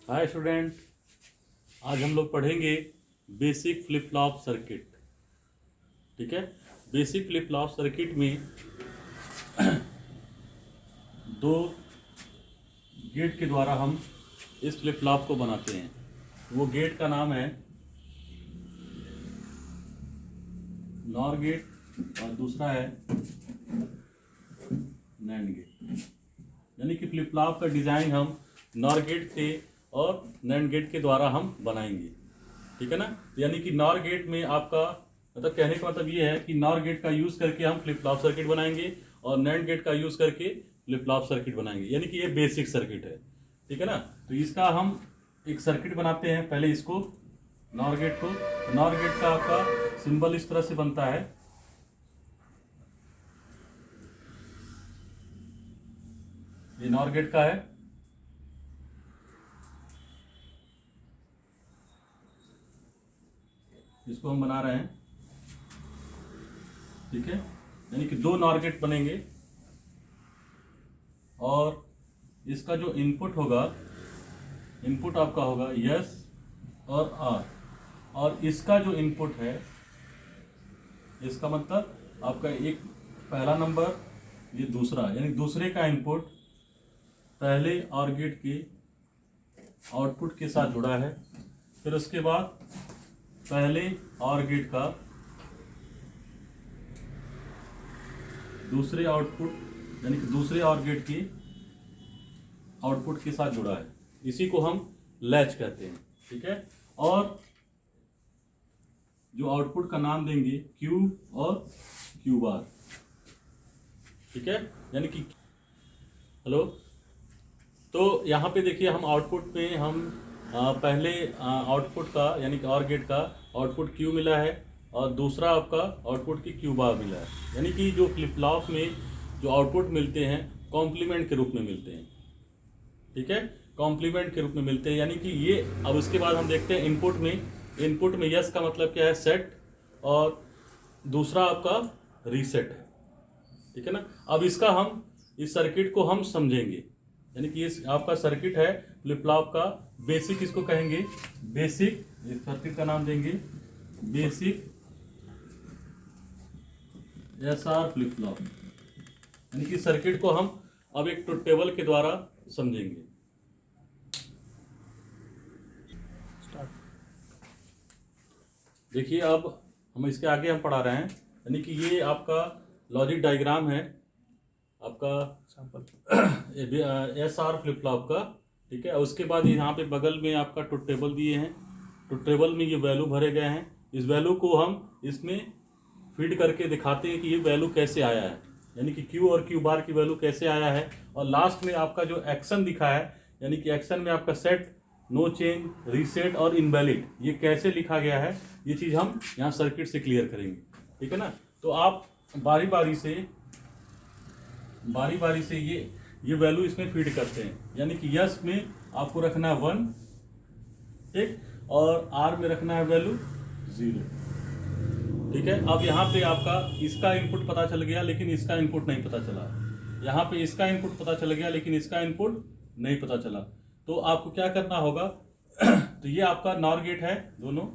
Hi student, आज हम लोग पढ़ेंगे बेसिक फ्लिप फ्लॉप सर्किट। ठीक है, बेसिक फ्लिप फ्लॉप सर्किट में दो गेट के द्वारा हम इस फ्लिप फ्लॉप को बनाते हैं। वो गेट का नाम है नॉर गेट और दूसरा है नैंड गेट। यानी कि फ्लिप फ्लॉप का डिज़ाइन हम नॉर गेट से और नैंड गेट के द्वारा हम बनाएंगे। ठीक है ना। यानी कि नॉर गेट में आपका मतलब कहने का मतलब ये है कि नॉर गेट का यूज़ करके हम फ्लिप फ्लॉप सर्किट बनाएंगे और नैंड गेट का यूज़ करके फ्लिप फ्लॉप सर्किट बनाएंगे। यानी कि ये बेसिक सर्किट है। ठीक है ना। तो इसका हम एक सर्किट बनाते हैं। पहले इसको नॉर गेट को, नॉर गेट का आपका सिंबल इस तरह से बनता है। ये नॉर गेट का है। इसको हम बना रहे हैं। ठीक है, यानी कि दो नॉर गेट बनेंगे और इसका जो इनपुट होगा, इनपुट आपका होगा यस और आर, और इसका जो इनपुट है, इसका मतलब आपका एक पहला नंबर, ये दूसरा, यानी दूसरे का इनपुट पहले और गेट के आउटपुट के साथ जुड़ा है। फिर उसके बाद पहले और गेट का दूसरे आउटपुट यानी कि दूसरे और गेट के आउटपुट के साथ जुड़ा है। इसी को हम लैच कहते हैं। ठीक है, और जो आउटपुट का नाम देंगे क्यू और क्यू बार। ठीक है, यानी कि हेलो, तो यहाँ पे देखिए हम आउटपुट में हम पहले आउटपुट का यानी कि और गेट का आउटपुट क्यू मिला है और दूसरा आपका आउटपुट की क्यू बार मिला है। यानी कि जो फ्लिप फ्लॉप में जो आउटपुट मिलते हैं कॉम्प्लीमेंट के रूप में मिलते हैं। ठीक है, कॉम्प्लीमेंट के रूप में मिलते हैं। यानी कि ये अब उसके बाद हम देखते हैं इनपुट में। इनपुट में यस का मतलब क्या है, सेट, और दूसरा आपका रीसेट है। ठीक है ना। अब इसका हम इस सर्किट को हम समझेंगे। यानी कि ये आपका सर्किट है फ्लिप फ्लॉप का बेसिक, इसको कहेंगे बेसिक। इस सर्किट का नाम देंगे बेसिक एसआर फ्लिप फ्लॉप। यानी कि सर्किट को हम अब एक ट्रुथ टेबल के द्वारा समझेंगे। देखिए अब हम इसके आगे हम पढ़ा रहे हैं। यानी कि ये आपका लॉजिक डायग्राम है आपका एस आर फ्लिप फ्लॉप का। ठीक है, उसके बाद यहाँ पे बगल में आपका ट्रुथ टेबल दिए हैं। ट्रुथ टेबल में ये वैल्यू भरे गए हैं। इस वैल्यू को हम इसमें फीड करके दिखाते हैं कि ये वैल्यू कैसे आया है, यानी कि क्यू और क्यू बार की वैल्यू कैसे आया है। और लास्ट में आपका जो एक्शन दिखा है, यानी कि एक्शन में आपका सेट, नो चेंज, रीसेट और इनवैलिड, ये कैसे लिखा गया है, ये चीज़ हम यहाँ सर्किट से क्लियर करेंगे। ठीक है ना। तो आप बारी बारी से ये वैल्यू इसमें फीड करते हैं। यानी कि यस में आपको रखना है 1, ठीक, और आर में रखना है वैल्यू 0। ठीक है, अब यहाँ पे आपका इसका इनपुट पता चल गया लेकिन इसका इनपुट नहीं पता चला। यहाँ पे इसका इनपुट पता चल गया लेकिन इसका इनपुट नहीं पता चला। तो आपको क्या करना होगा तो ये आपका नॉर गेट है, दोनों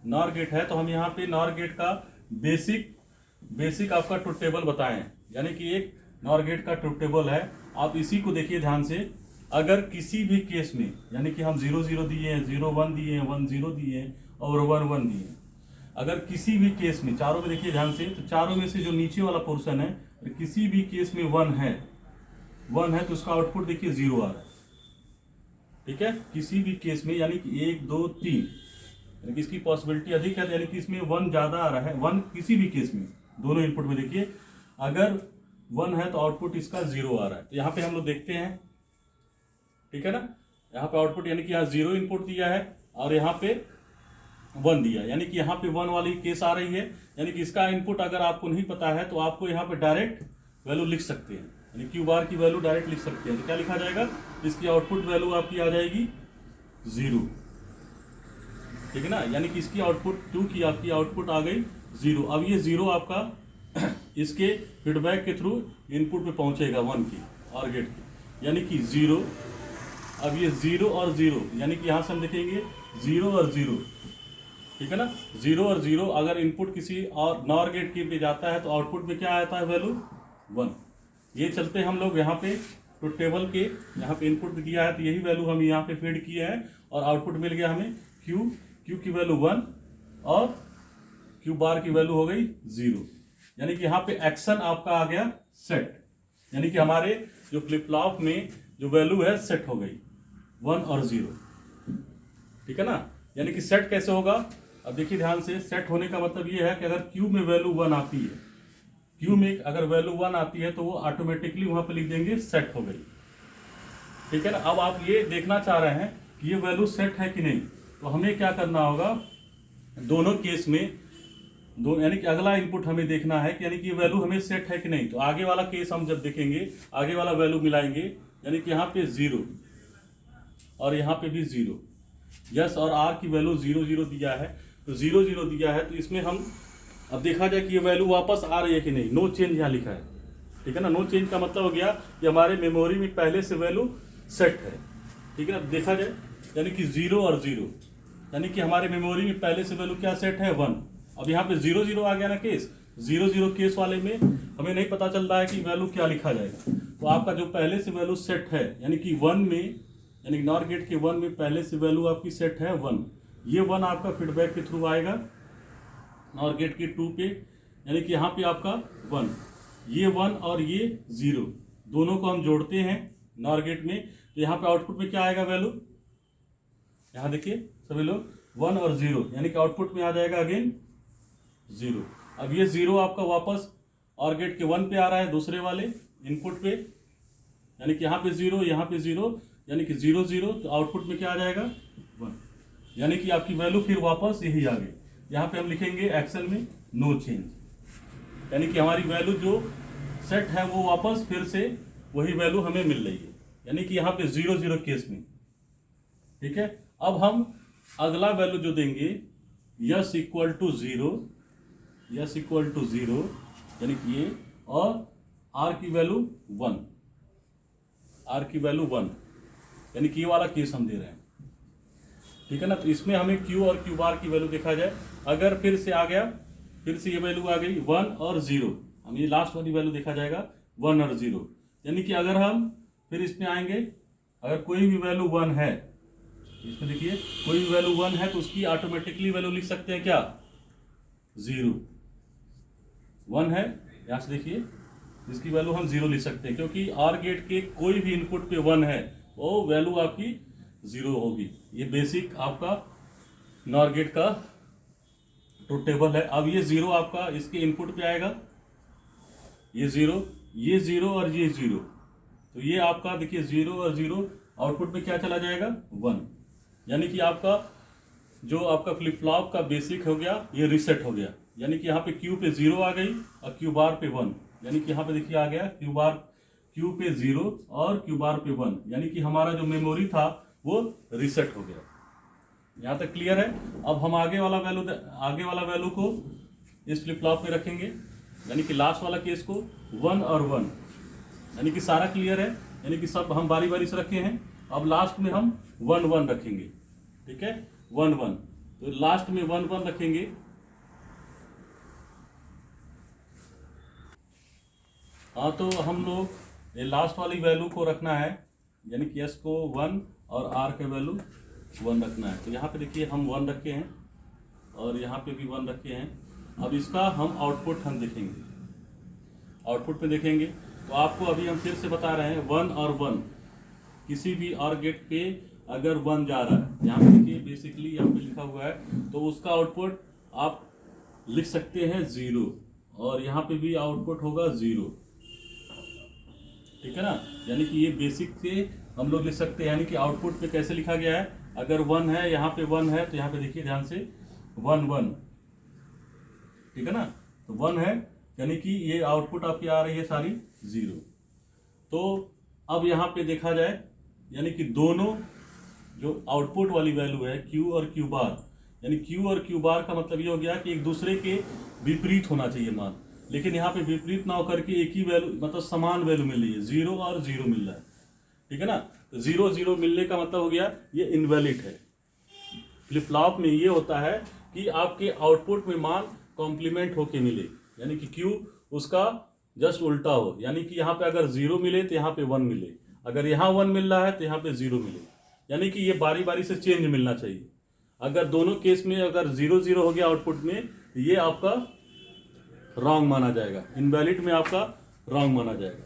नॉर गेट है। तो हम यहाँ पे नॉर गेट का बेसिक आपका ट्रुथ टेबल बताएं। यानी कि एक नॉर गेट का ट्रुथ टेबल है। आप इसी को देखिए ध्यान से। अगर किसी भी केस में, यानी कि हम 0 0 दिए हैं, 0 1 दिए हैं, 1 0 दिए हैं और 1 1 दिए हैं, अगर किसी भी केस में, चारों में देखिए ध्यान से, तो चारों में से जो नीचे वाला पोर्शन है, तो किसी भी केस में 1 है तो उसका आउटपुट देखिए 0 आ रहा है। ठीक है, किसी भी केस में, यानी कि 1 2 3, यानी कि इसकी पॉसिबिलिटी अधिक है, यानी कि इसमें 1 ज्यादा आ रहा है। 1 किसी भी केस में, दोनों इनपुट में देखिए, अगर 1 है तो आउटपुट इसका 0 आ रहा है। तो यहाँ पे हम लोग देखते हैं। ठीक है ना, यहाँ पे आउटपुट यानी कि यहाँ 0 इनपुट दिया है और यहाँ पे 1 दिया, यानी कि यहाँ पे 1 वाली केस आ रही है। यानी कि इसका इनपुट अगर आपको नहीं पता है तो आपको यहाँ पे डायरेक्ट वैल्यू लिख सकते हैं, यानी क्यू बार की वैल्यू डायरेक्ट लिख सकते हैं। तो क्या लिखा जाएगा, इसकी आउटपुट वैल्यू आपकी आ जाएगी 0। ठीक है ना, यानी कि इसकी आउटपुट 2 की आपकी आउटपुट आ गई 0। अब ये 0 आपका इसके फीडबैक के थ्रू इनपुट पे पहुंचेगा 1 की और गेट की, यानी कि 0 अब ये 0 और 0, यानी कि यहाँ से हम देखेंगे 0 और 0, ठीक है ना। 0 और 0 अगर इनपुट किसी और नॉर गेट की पे जाता है तो आउटपुट में क्या आता है, वैल्यू 1। ये चलते हम लोग यहाँ पे तो टेबल के यहाँ पे इनपुट दिया है तो यही वैल्यू हम यहाँ पे फीड किए हैं और आउटपुट मिल गया हमें क्यू की वैल्यू 1 और क्यू बार की वैल्यू हो गई 0। यानी कि यहाँ पे एक्शन आपका आ गया सेट, यानी कि हमारे जो फ्लिप फ्लॉप में जो वैल्यू है सेट हो गई 1 और 0, ठीक है ना। यानी कि सेट कैसे होगा, अब देखिए ध्यान से, सेट होने का मतलब ये है कि अगर क्यू में वैल्यू 1 आती है, क्यू में अगर वैल्यू 1 आती है तो वो ऑटोमेटिकली वहां पे लिख देंगे सेट हो गई, ठीक है ना। अब आप ये देखना चाह रहे हैं कि ये वैल्यू सेट है कि नहीं, तो हमें क्या करना होगा, दोनों केस में यानी कि अगला इनपुट हमें देखना है कि यानी कि वैल्यू हमें सेट है कि नहीं। तो आगे वाला केस हम जब देखेंगे, आगे वाला वैल्यू मिलाएंगे, यानी कि यहाँ पे 0 और यहाँ पे भी 0, यस और आर की वैल्यू 0 0 दिया है, तो 0 0 दिया है, तो इसमें हम अब देखा जाए कि ये वैल्यू वापस आ रही है कि नहीं। नो चेंज यहाँ लिखा है, ठीक है ना। नो चेंज का मतलब हो गया कि हमारे मेमोरी में पहले से वैल्यू सेट है, ठीक है ना। देखा जाए यानी कि 0 और 0, यानी कि हमारे मेमोरी में पहले से वैल्यू क्या सेट है, 1। अब यहाँ पे 0 0 आ गया ना केस, 0 0 केस वाले में हमें नहीं पता चल रहा है कि वैल्यू क्या लिखा जाएगा। तो आपका जो पहले से वैल्यू सेट है, यानी कि 1 में, यानी नॉर गेट के 1 में पहले से वैल्यू आपकी सेट है 1, ये 1 आपका फीडबैक के थ्रू आएगा नॉर गेट के 2 पे, यानी कि यहाँ पे आपका 1, ये 1 और ये 0 दोनों को हम जोड़ते हैं नॉर गेट में, तो यहाँ पे आउटपुट में क्या आएगा वैल्यू, यहाँ देखिए सभी लोग 1 और 0, यानी कि आउटपुट में आ जाएगा अगेन 0। अब ये 0 आपका वापस और गेट के 1 पे आ रहा है दूसरे वाले इनपुट पे, यानी कि यहाँ पे 0 यहाँ पे 0, यानी कि 0 0, तो आउटपुट में क्या आ जाएगा 1, यानी कि आपकी वैल्यू फिर वापस यही आ गई। यहाँ पे हम लिखेंगे एक्शन में नो चेंज, यानी कि हमारी वैल्यू जो सेट है वो वापस फिर से वही वैल्यू हमें मिल रही है, यानी कि यहाँ पे 0 0 केस में, ठीक है। अब हम अगला वैल्यू जो देंगे, S equal to 0, S equal to 0, यानी कि ये, और आर की वैल्यू 1, आर की वैल्यू 1, यानी कि ये वाला केस हम दे रहे हैं, ठीक है ना। तो इसमें हमें क्यू और क्यू बार की वैल्यू देखा जाए, अगर फिर से आ गया, फिर से ये वैल्यू आ गई 1 और 0, हम ये लास्ट वाली वैल्यू देखा जाएगा 1 और 0, यानी कि अगर हम फिर इसमें आएंगे, अगर कोई भी वैल्यू 1 है, इसमें देखिए कोई भी वैल्यू 1 है तो उसकी ऑटोमेटिकली वैल्यू लिख सकते हैं क्या, 0। 1 है, यहाँ से देखिए इसकी वैल्यू हम 0 लिख सकते हैं, क्योंकि आर गेट के कोई भी इनपुट पे 1 है वो वैल्यू आपकी 0 होगी। ये बेसिक आपका नॉर गेट का ट्रुथ टेबल है। अब ये 0 आपका इसके इनपुट पे आएगा, ये 0, ये 0 और ये 0, तो ये आपका देखिए 0 और 0 आउटपुट में क्या चला जाएगा 1, यानी कि आपका जो आपका फ्लिप फ्लॉप का बेसिक हो गया ये रीसेट हो गया, यानी कि यहाँ पे क्यू पे 0 आ गई और क्यू बार पे 1, यानी कि यहाँ पे देखिए आ गया क्यू पे 0 और क्यू बार पे 1, यानी कि हमारा जो मेमोरी था वो रीसेट हो गया। यहाँ तक क्लियर है। अब हम आगे वाला वैल्यू को इस फ्लिप फ्लॉप में रखेंगे, यानी कि लास्ट वाला केस को 1 और 1, यानी कि सारा क्लियर है, यानी कि सब हम बारी बारी से रखे हैं। अब लास्ट में हम 1 1 रखेंगे, ठीक है, 1 1, तो लास्ट में 1 1 रखेंगे। हाँ, तो हम लोग ये लास्ट वाली वैल्यू को रखना है, यानी कि एस को 1 और आर के वैल्यू 1 रखना है। तो यहाँ पे देखिए हम 1 रखे हैं और यहाँ पे भी 1 रखे हैं। अब इसका हम आउटपुट हम देखेंगे, आउटपुट में देखेंगे तो आपको अभी हम फिर से बता रहे हैं 1 और 1 किसी भी और गेट पे अगर 1 जा रहा है, यहाँ पे देखिए बेसिकली यहाँ पे लिखा हुआ है, तो उसका आउटपुट आप लिख सकते हैं 0 और यहाँ पे भी आउटपुट होगा 0, ठीक है ना। यानी कि ये बेसिक से हम लोग लिख सकते हैं, यानी कि आउटपुट पे कैसे लिखा गया है, अगर 1 है, यहाँ पे 1 है, तो यहाँ पे देखिए ध्यान से 1 1, ठीक है ना। तो 1 है, यानी कि ये आउटपुट आपकी आ रही है सारी 0। तो अब यहाँ पे देखा जाए, यानी कि दोनों जो आउटपुट वाली वैल्यू है क्यू और क्यू बार, यानी क्यू और क्यू बार का मतलब ये हो गया कि एक दूसरे के विपरीत होना चाहिए मान, लेकिन यहाँ पे विपरीत ना होकर के एक ही वैल्यू मतलब समान वैल्यू मिल रही है, 0 और 0 मिल रहा है, ठीक है ना। 0 0 मिलने का मतलब हो गया ये इनवैलिड है। फ्लिप फ्लॉप में ये होता है कि आपके आउटपुट में मान कॉम्प्लीमेंट होके मिले, यानी कि क्यू उसका जस्ट उल्टा हो, यानी कि यहाँ पे अगर 0 मिले तो यहाँ पे 1 मिले, अगर यहाँ 1 मिल रहा है तो यहाँ पे 0 मिले, यानी कि ये बारी बारी से चेंज मिलना चाहिए। अगर दोनों केस में अगर 0 0 हो गया आउटपुट में, ये आपका रॉन्ग माना जाएगा, इनवैलिड में आपका रॉन्ग माना जाएगा,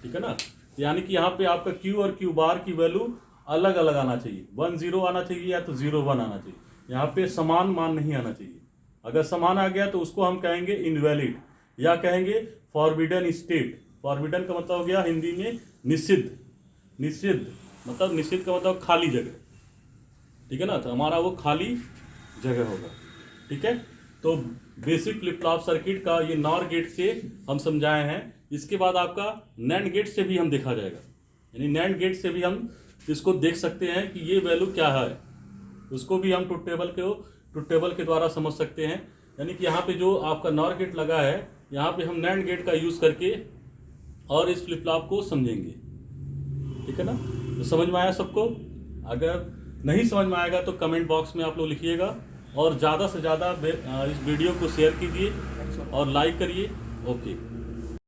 ठीक है ना। यानी कि यहाँ पे आपका क्यू और क्यू बार की वैल्यू अलग अलग आना चाहिए, 1 0 आना चाहिए या तो 0 1 आना चाहिए, यहाँ पे समान मान नहीं आना चाहिए। अगर समान आ गया तो उसको हम कहेंगे इनवैलिड या कहेंगे फॉरबिडन स्टेट। फॉरबिडन का मतलब हो गया हिंदी में निषिद्ध, निषिद्ध मतलब निषिद्ध का मतलब खाली जगह, ठीक है ना, तो हमारा वो खाली जगह होगा, ठीक है। तो बेसिक फ्लिप फ्लॉप सर्किट का ये नॉर गेट से हम समझाए हैं। इसके बाद आपका नैंड गेट से भी हम देखा जाएगा, यानी नैंड गेट से भी हम इसको देख सकते हैं कि ये वैल्यू क्या है, उसको भी हम ट्रुथ टेबल के द्वारा समझ सकते हैं। यानी कि यहाँ पे जो आपका नॉर गेट लगा है, यहाँ पे हम नैंड गेट का यूज़ करके और इस फ्लिप फ्लॉप को समझेंगे, ठीक है ना। तो समझ में आया सबको? अगर नहीं समझ में आएगा तो कमेंट बॉक्स में आप लोग लिखिएगा, और ज़्यादा से ज़्यादा इस वीडियो को शेयर कीजिए और लाइक करिए। ओके।